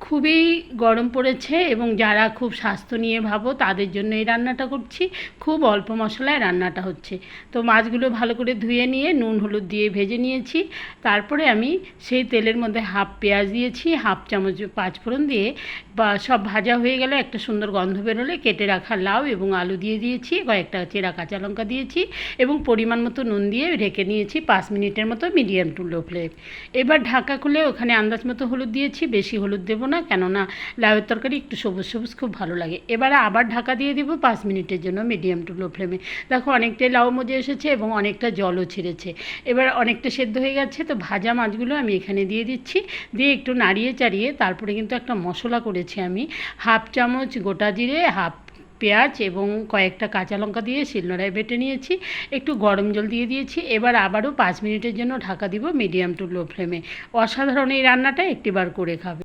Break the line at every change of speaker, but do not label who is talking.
খুবই গরম পড়েছে এবং যারা খুব স্বাস্থ্য নিয়ে ভাবো তাদের জন্য এই রান্নাটা করছি। খুব অল্প মশলায় রান্নাটা হচ্ছে। তো মাছগুলো ভালো করে ধুয়ে নিয়ে নুন হলুদ দিয়ে ভেজে নিয়েছি। তারপরে আমি সেই তেলের মধ্যে হাফ পেঁয়াজ দিয়েছি, হাফ চামচ পাঁচফোড়ন দিয়ে বা সব ভাজা হয়ে গেলে একটা সুন্দর গন্ধ বেরোলে কেটে রাখা লাউ এবং আলু দিয়ে দিয়েছি, কয়েকটা চেরা কাঁচা লঙ্কা দিয়েছি এবং পরিমাণ মতো নুন দিয়ে ঢেকে নিয়েছি 5 মিনিটের মতো মিডিয়াম টু লো ফ্লেম। এবার ঢাকা খুলে ওখানে আন্দাজ মতো হলুদ দিয়েছি, বেশি হলুদ দেবো না, কেননা লাউয়ের তরকারি একটু সবুজ সবুজ খুব ভালো লাগে। এবারে আবার ঢাকা দিয়ে দিব 5 মিনিটের জন্য মিডিয়াম টু লো ফ্লেমে। দেখো অনেকটাই লাউ মজে এসেছে এবং অনেকটা জলও ছেড়েছে। এবার অনেকটা সেদ্ধ হয়ে গেছে, তো ভাজা মাছগুলো আমি এখানে দিয়ে দিচ্ছি। দিয়ে একটু নাড়িয়ে চাড়িয়ে তারপরে কিন্তু একটা মশলা করেছি আমি। হাফ চামচ গোটা জিরে, হাফ পেঁয়াজ এবং কয়েকটা কাঁচা লঙ্কা দিয়ে শিলনোড়ায় বেটে নিয়েছি। একটু গরম জল দিয়ে দিয়েছি। এবার আবারও 5 মিনিটের জন্য ঢাকা দিব মিডিয়াম টু লো ফ্লেমে। অসাধারণ এই রান্নাটা একটিবার করে খাবে।